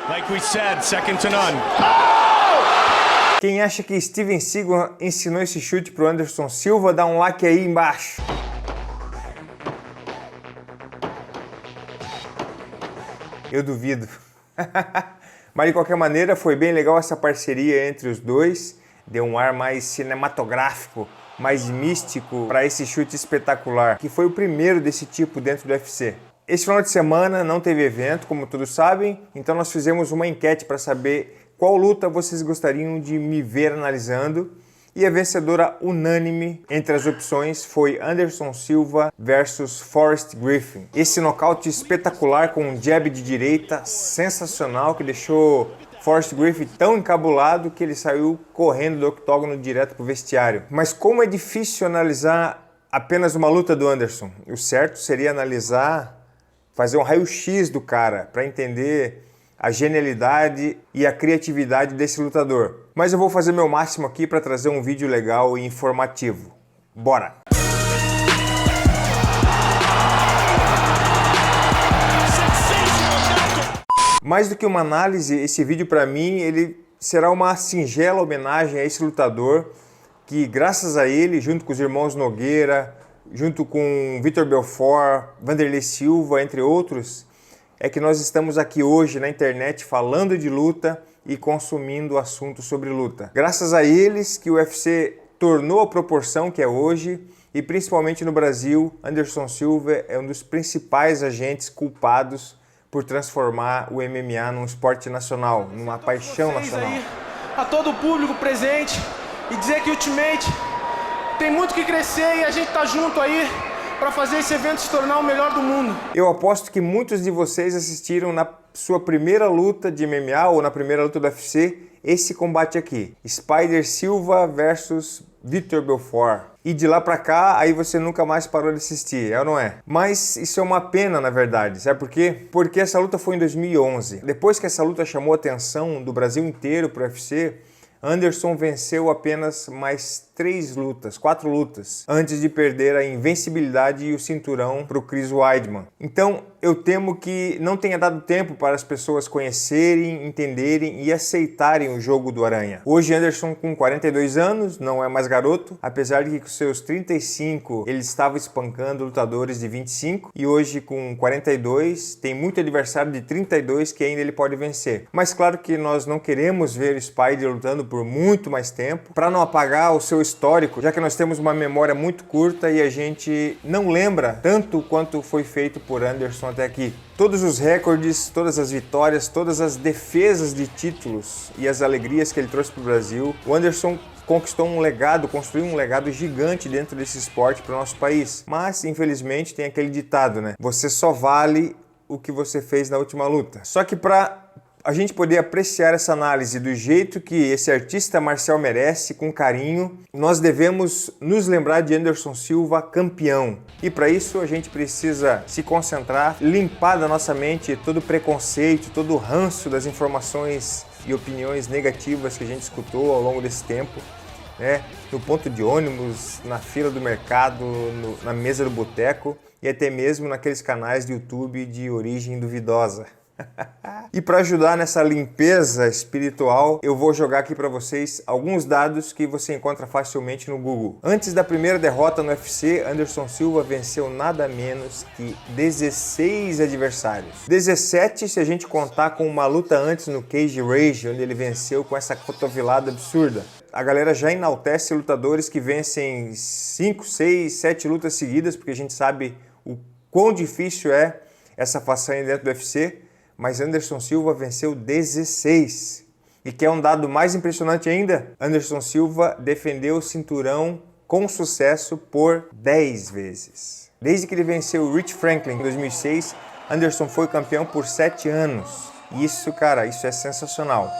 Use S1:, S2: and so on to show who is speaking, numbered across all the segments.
S1: Like we said, second to none.
S2: Quem acha que Steven Seagal ensinou esse chute pro Anderson Silva, dá um like aí embaixo. Eu duvido. Mas de qualquer maneira foi bem legal essa parceria entre os dois. Deu um ar mais cinematográfico, mais místico para esse chute espetacular, que foi o primeiro desse tipo dentro do UFC. Esse final de semana não teve evento, como todos sabem, então nós fizemos uma enquete para saber qual luta vocês gostariam de me ver analisando. E a vencedora unânime entre as opções foi Anderson Silva versus Forrest Griffin. Esse nocaute espetacular com um jab de direita sensacional que deixou Forrest Griffin tão encabulado que ele saiu correndo do octógono direto para o vestiário. Mas como é difícil analisar apenas uma luta do Anderson, o certo seria analisar, fazer um raio-x do cara para entender a genialidade e a criatividade desse lutador. Mas eu vou fazer meu máximo aqui para trazer um vídeo legal e informativo. Bora! Mais do que uma análise, esse vídeo para mim ele será uma singela homenagem a esse lutador que, graças a ele, junto com os irmãos Nogueira, junto com Vitor Belfort, Wanderlei Silva, entre outros, é que nós estamos aqui hoje na internet falando de luta e consumindo assuntos sobre luta. Graças a eles que o UFC tornou a proporção que é hoje e principalmente no Brasil, Anderson Silva é um dos principais agentes culpados por transformar o MMA num esporte nacional, numa paixão nacional.
S3: Aí, a todo o público presente e dizer que Ultimate tem muito que crescer e a gente tá junto aí para fazer esse evento se tornar o melhor do mundo.
S2: Eu aposto que muitos de vocês assistiram na sua primeira luta de MMA ou na primeira luta do UFC esse combate aqui, Spider Silva versus Vitor Belfort. E de lá pra cá, aí você nunca mais parou de assistir, é ou não é? Mas isso é uma pena, na verdade, sabe por quê? Porque essa luta foi em 2011. Depois que essa luta chamou a atenção do Brasil inteiro pro UFC, Anderson venceu apenas mais 4 lutas, antes de perder a invencibilidade e o cinturão para o Chris Weidman. Então, eu temo que não tenha dado tempo para as pessoas conhecerem, entenderem e aceitarem o jogo do Aranha. Hoje, Anderson, com 42 anos, não é mais garoto, apesar de que com seus 35 ele estava espancando lutadores de 25, e hoje, com 42, tem muito adversário de 32 que ainda ele pode vencer. Mas claro que nós não queremos ver o Spider lutando por muito mais tempo, para não apagar o seu histórico, já que nós temos uma memória muito curta e a gente não lembra tanto quanto foi feito por Anderson até aqui. Todos os recordes, todas as vitórias, todas as defesas de títulos e as alegrias que ele trouxe para o Brasil, o Anderson conquistou um legado, construiu um legado gigante dentro desse esporte para o nosso país. Mas, infelizmente, tem aquele ditado, né? Você só vale o que você fez na última luta. Só que para a gente poder apreciar essa análise do jeito que esse artista marcial merece, com carinho, nós devemos nos lembrar de Anderson Silva campeão. E para isso a gente precisa se concentrar, limpar da nossa mente todo o preconceito, todo o ranço das informações e opiniões negativas que a gente escutou ao longo desse tempo, né? No ponto de ônibus, na fila do mercado, na mesa do boteco e até mesmo naqueles canais de YouTube de origem duvidosa. E para ajudar nessa limpeza espiritual, eu vou jogar aqui para vocês alguns dados que você encontra facilmente no Google. Antes da primeira derrota no UFC, Anderson Silva venceu nada menos que 16 adversários. 17 se a gente contar com uma luta antes no Cage Rage, onde ele venceu com essa cotovelada absurda. A galera já enaltece lutadores que vencem 5, 6, 7 lutas seguidas, porque a gente sabe o quão difícil é essa façanha dentro do UFC. Mas Anderson Silva venceu 16. E quer um dado mais impressionante ainda? Anderson Silva defendeu o cinturão com sucesso por 10 vezes. Desde que ele venceu o Rich Franklin em 2006, Anderson foi campeão por 7 anos. E isso, cara, isso é sensacional.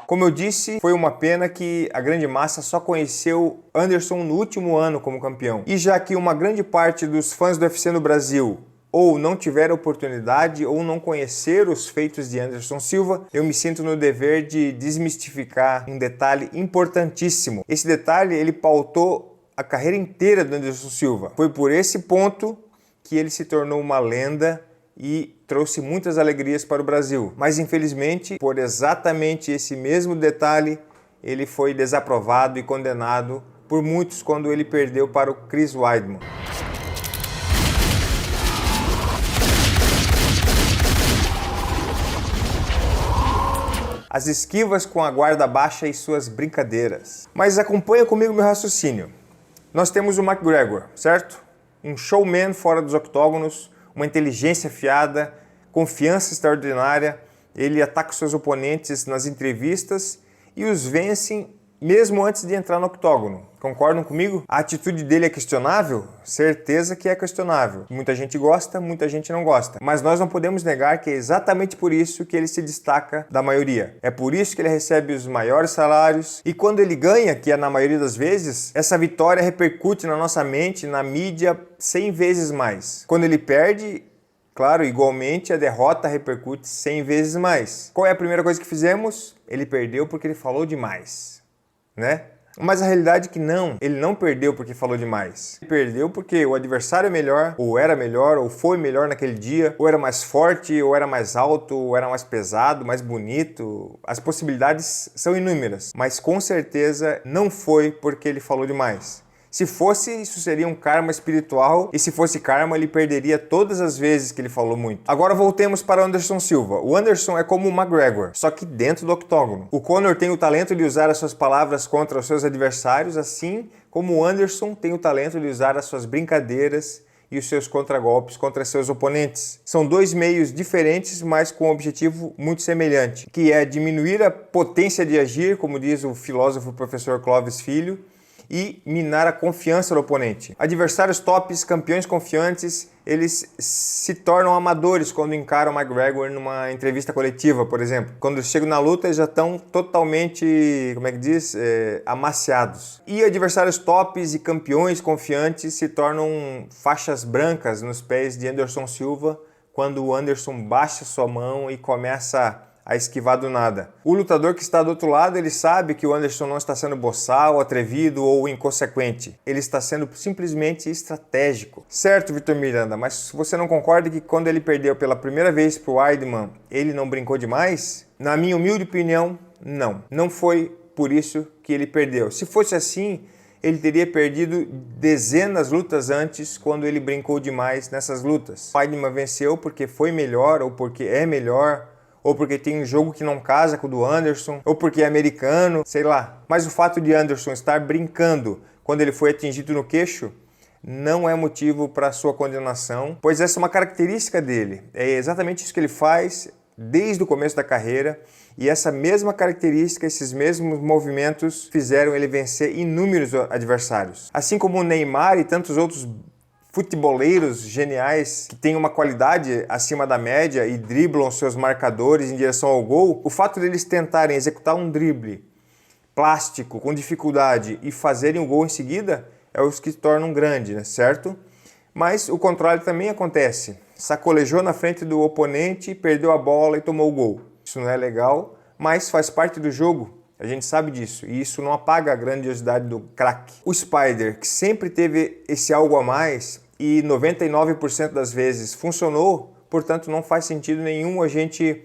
S2: Como eu disse, foi uma pena que a grande massa só conheceu Anderson no último ano como campeão. E já que uma grande parte dos fãs do UFC no Brasil ou não tiveram oportunidade ou não conheceram os feitos de Anderson Silva, eu me sinto no dever de desmistificar um detalhe importantíssimo. Esse detalhe, ele pautou a carreira inteira do Anderson Silva. Foi por esse ponto que ele se tornou uma lenda e trouxe muitas alegrias para o Brasil. Mas infelizmente, por exatamente esse mesmo detalhe, ele foi desaprovado e condenado por muitos quando ele perdeu para o Chris Weidman. As esquivas com a guarda baixa e suas brincadeiras. Mas acompanha comigo meu raciocínio. Nós temos o McGregor, certo? Um showman fora dos octógonos, uma inteligência afiada, confiança extraordinária. Ele ataca os seus oponentes nas entrevistas e os vence mesmo antes de entrar no octógono. Concordam comigo? A atitude dele é questionável? Certeza que é questionável. Muita gente gosta, muita gente não gosta. Mas nós não podemos negar que é exatamente por isso que ele se destaca da maioria. É por isso que ele recebe os maiores salários. E quando ele ganha, que é na maioria das vezes, essa vitória repercute na nossa mente, na mídia, 100 vezes mais. Quando ele perde, claro, igualmente a derrota repercute 100 vezes mais. Qual é a primeira coisa que fizemos? Ele perdeu porque ele falou demais, né? Mas a realidade é que não, ele não perdeu porque falou demais. Ele perdeu porque o adversário é melhor, ou era melhor, ou foi melhor naquele dia, ou era mais forte, ou era mais alto, ou era mais pesado, mais bonito. As possibilidades são inúmeras, mas com certeza não foi porque ele falou demais. Se fosse, isso seria um karma espiritual, e se fosse karma, ele perderia todas as vezes que ele falou muito. Agora voltemos para o Anderson Silva. O Anderson é como o McGregor, só que dentro do octógono. O Conor tem o talento de usar as suas palavras contra os seus adversários, assim como o Anderson tem o talento de usar as suas brincadeiras e os seus contragolpes contra seus oponentes. São dois meios diferentes, mas com um objetivo muito semelhante, que é diminuir a potência de agir, como diz o filósofo professor Clóvis Filho, e minar a confiança do oponente. Adversários tops, campeões confiantes, eles se tornam amadores quando encaram o McGregor numa entrevista coletiva, por exemplo. Quando chegam na luta, eles já estão totalmente, amaciados. E adversários tops e campeões confiantes se tornam faixas brancas nos pés de Anderson Silva quando o Anderson baixa sua mão e começa a esquivar do nada. O lutador que está do outro lado, ele sabe que o Anderson não está sendo boçal, atrevido ou inconsequente. Ele está sendo simplesmente estratégico. Certo, Vitor Miranda, mas você não concorda que quando ele perdeu pela primeira vez para o Weidman, ele não brincou demais? Na minha humilde opinião, não. Não foi por isso que ele perdeu. Se fosse assim, ele teria perdido dezenas de lutas antes quando ele brincou demais nessas lutas. O Weidman venceu porque foi melhor ou porque é melhor, ou porque tem um jogo que não casa com o do Anderson, ou porque é americano, sei lá. Mas o fato de Anderson estar brincando quando ele foi atingido no queixo não é motivo para sua condenação, pois essa é uma característica dele. É exatamente isso que ele faz desde o começo da carreira, e essa mesma característica, esses mesmos movimentos fizeram ele vencer inúmeros adversários. Assim como o Neymar e tantos outros futeboleiros geniais que têm uma qualidade acima da média e driblam seus marcadores em direção ao gol, o fato deles tentarem executar um drible plástico com dificuldade e fazerem o gol em seguida é os que tornam grande, né? Certo? Mas o contrário também acontece. Sacolejou na frente do oponente, perdeu a bola e tomou o gol. Isso não é legal, mas faz parte do jogo. A gente sabe disso, e isso não apaga a grandiosidade do craque. O Spider, que sempre teve esse algo a mais e 99% das vezes funcionou, portanto não faz sentido nenhum a gente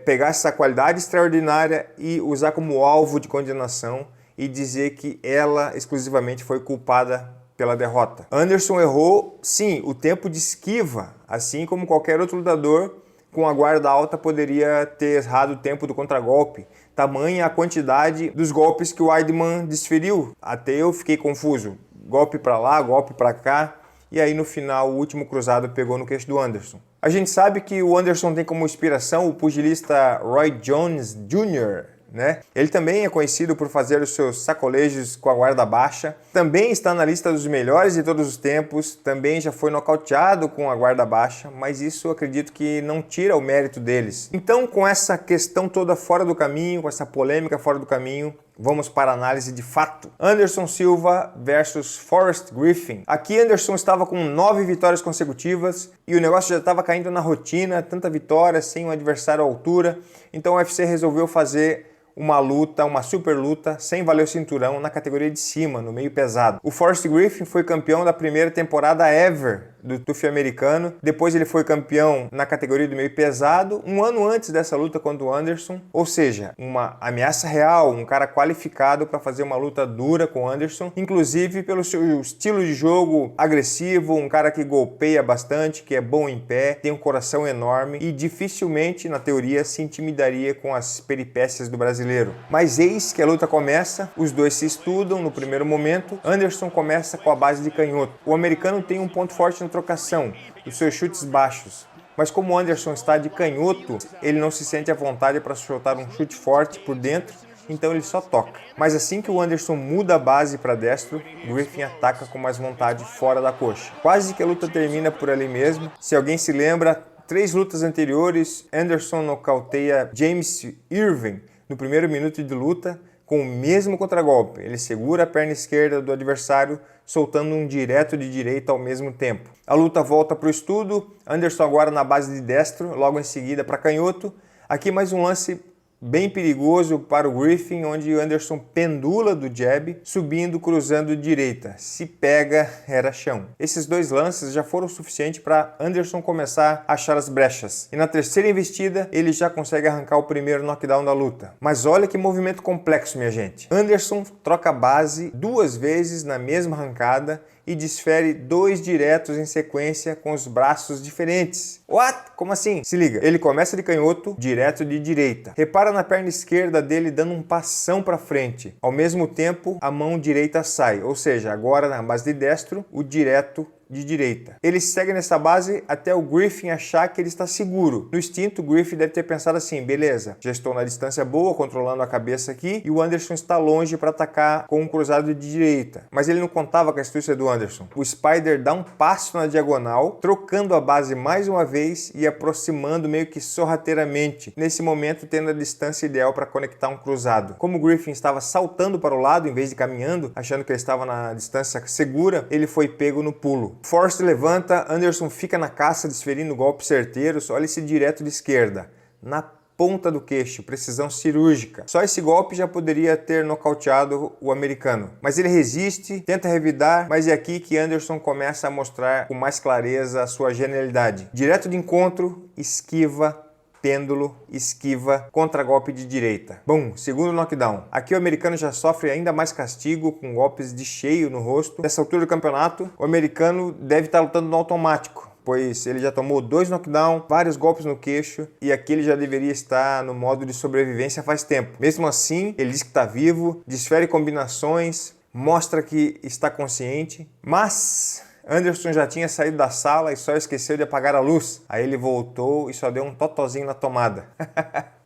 S2: pegar essa qualidade extraordinária e usar como alvo de condenação e dizer que ela exclusivamente foi culpada pela derrota. Anderson errou, sim, o tempo de esquiva, assim como qualquer outro lutador com a guarda alta poderia ter errado o tempo do contragolpe. Tamanha a quantidade dos golpes que o Weidman desferiu. Até eu fiquei confuso. Golpe para lá, golpe para cá. E aí no final o último cruzado pegou no queixo do Anderson. A gente sabe que o Anderson tem como inspiração o pugilista Roy Jones Jr., né? Ele também é conhecido por fazer os seus sacolejos com a guarda baixa. Também está na lista dos melhores de todos os tempos. Também já foi nocauteado com a guarda baixa, mas isso eu acredito que não tira o mérito deles. Então, com essa questão toda fora do caminho, com essa polêmica fora do caminho, vamos para a análise de fato. Anderson Silva versus Forrest Griffin. Aqui Anderson estava com 9 vitórias consecutivas e o negócio já estava caindo na rotina, tanta vitória sem um adversário à altura. Então o UFC resolveu fazer uma luta, uma super luta, sem valer o cinturão, na categoria de cima, no meio pesado. O Forrest Griffin foi campeão da primeira temporada ever do TUF americano. Depois ele foi campeão na categoria do meio pesado, um ano antes dessa luta contra o Anderson. Ou seja, uma ameaça real, um cara qualificado para fazer uma luta dura com o Anderson, inclusive pelo seu estilo de jogo agressivo, um cara que golpeia bastante, que é bom em pé, tem um coração enorme e dificilmente, na teoria, se intimidaria com as peripécias do brasileiro. Mas eis que a luta começa, os dois se estudam no primeiro momento. Anderson começa com a base de canhoto. O americano tem um ponto forte na trocação, os seus chutes baixos. Mas como o Anderson está de canhoto, ele não se sente à vontade para soltar um chute forte por dentro, então ele só toca. Mas assim que o Anderson muda a base para destro, Griffin ataca com mais vontade fora da coxa. Quase que a luta termina por ali mesmo. Se alguém se lembra, 3 lutas anteriores, Anderson nocauteia James Irving no primeiro minuto de luta com o mesmo contragolpe. Ele segura a perna esquerda do adversário, soltando um direto de direita ao mesmo tempo. A luta volta para o estudo, Anderson agora na base de destro, logo em seguida para canhoto. Aqui mais um lance bem perigoso para o Griffin, onde o Anderson pendula do jab, subindo, cruzando direita. Se pega, era chão. Esses 2 lances já foram suficientes para Anderson começar a achar as brechas. E na terceira investida, ele já consegue arrancar o primeiro knockdown da luta. Mas olha que movimento complexo, minha gente. Anderson troca a base 2 vezes na mesma arrancada e desfere 2 diretos em sequência com os braços diferentes. What? Como assim? Se liga, ele começa de canhoto, direto de direita. Repara na perna esquerda dele dando um passão para frente. Ao mesmo tempo, a mão direita sai, ou seja, agora na base de destro, o direto de direita. Ele segue nessa base até o Griffin achar que ele está seguro. No instinto, o Griffin deve ter pensado assim, beleza, já estou na distância boa, controlando a cabeça aqui, e o Anderson está longe para atacar com um cruzado de direita. Mas ele não contava com a astúcia do Anderson. O Spider dá um passo na diagonal, trocando a base mais uma vez e aproximando meio que sorrateiramente, nesse momento tendo a distância ideal para conectar um cruzado. Como o Griffin estava saltando para o lado em vez de caminhando, achando que ele estava na distância segura, ele foi pego no pulo. Forrest levanta, Anderson fica na caça desferindo golpes certeiros, olha esse direto de esquerda, na ponta do queixo, precisão cirúrgica. Só esse golpe já poderia ter nocauteado o americano. Mas ele resiste, tenta revidar, mas é aqui que Anderson começa a mostrar com mais clareza a sua genialidade. Direto de encontro, esquiva, pêndulo, esquiva, contragolpe de direita. Bum, segundo knockdown. Aqui o americano já sofre ainda mais castigo com golpes de cheio no rosto. Nessa altura do campeonato, o americano deve estar lutando no automático, pois ele já tomou 2 knockdowns, vários golpes no queixo e aqui ele já deveria estar no modo de sobrevivência faz tempo. Mesmo assim, ele diz que está vivo, desfere combinações, mostra que está consciente, mas Anderson já tinha saído da sala e só esqueceu de apagar a luz. Aí ele voltou e só deu um totozinho na tomada.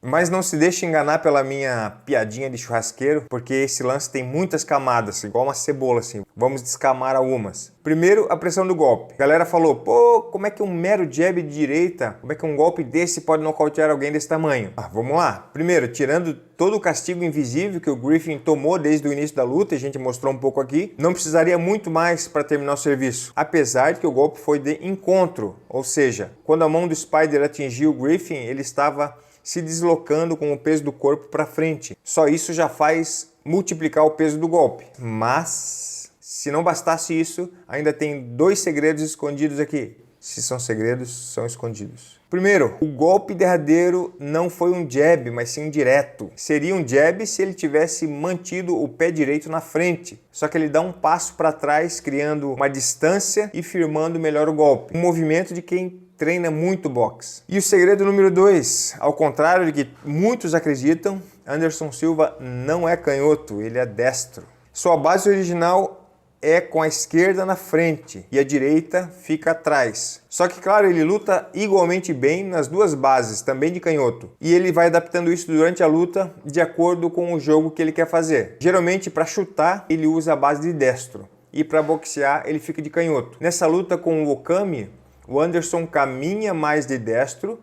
S2: Mas não se deixe enganar pela minha piadinha de churrasqueiro, porque esse lance tem muitas camadas, igual uma cebola assim. Vamos descamar algumas. Primeiro, a pressão do golpe. A galera falou, pô, como é que um mero jab de direita, como é que um golpe desse pode nocautear alguém desse tamanho? Vamos lá. Primeiro, tirando todo o castigo invisível que o Griffin tomou desde o início da luta, a gente mostrou um pouco aqui, não precisaria muito mais para terminar o serviço. Apesar de que o golpe foi de encontro, ou seja, quando a mão do Spider atingiu o Griffin, ele estava se deslocando com o peso do corpo para frente. Só isso já faz multiplicar o peso do golpe. Mas, se não bastasse isso, ainda tem 2 segredos escondidos aqui. Se são segredos, são escondidos. Primeiro, o golpe derradeiro não foi um jab, mas sim um direto. Seria um jab se ele tivesse mantido o pé direito na frente. Só que ele dá um passo para trás, criando uma distância e firmando melhor o golpe. Um movimento de quem treina muito boxe. E o segredo número 2, ao contrário de que muitos acreditam, Anderson Silva não é canhoto, ele é destro. Sua base original é com a esquerda na frente e a direita fica atrás. Só que, claro, ele luta igualmente bem nas 2 bases, também de canhoto. E ele vai adaptando isso durante a luta de acordo com o jogo que ele quer fazer. Geralmente, para chutar, ele usa a base de destro. E para boxear, ele fica de canhoto. Nessa luta com o Okami, o Anderson caminha mais de destro,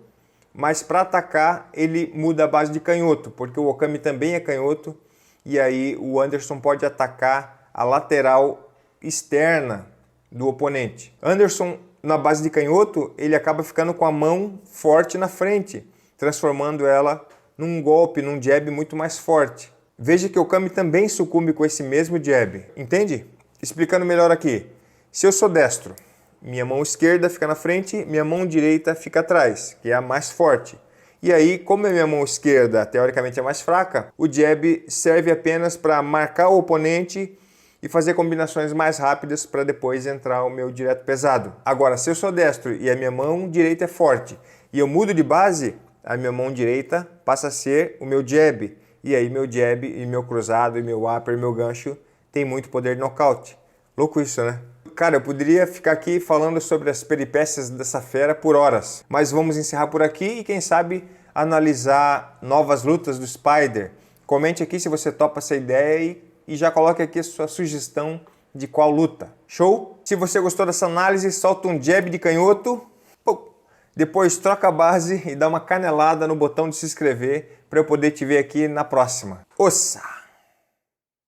S2: mas para atacar ele muda a base de canhoto, porque o Okami também é canhoto, e aí o Anderson pode atacar a lateral externa do oponente. Anderson, na base de canhoto, ele acaba ficando com a mão forte na frente, transformando ela num golpe, num jab muito mais forte. Veja que o Okami também sucumbe com esse mesmo jab, entende? Explicando melhor aqui, se eu sou destro, minha mão esquerda fica na frente, minha mão direita fica atrás, que é a mais forte. E aí, como a minha mão esquerda teoricamente é mais fraca, o jab serve apenas para marcar o oponente e fazer combinações mais rápidas para depois entrar o meu direto pesado. Agora, se eu sou destro e a minha mão direita é forte e eu mudo de base, a minha mão direita passa a ser o meu jab. E aí meu jab e meu cruzado e meu upper e meu gancho tem muito poder de nocaute. Louco isso, né? Cara, eu poderia ficar aqui falando sobre as peripécias dessa fera por horas, mas vamos encerrar por aqui e quem sabe analisar novas lutas do Spider. Comente aqui se você topa essa ideia e já coloque aqui a sua sugestão de qual luta. Show? Se você gostou dessa análise, solta um jab de canhoto, depois troca a base e dá uma canelada no botão de se inscrever para eu poder te ver aqui na próxima. Ossa!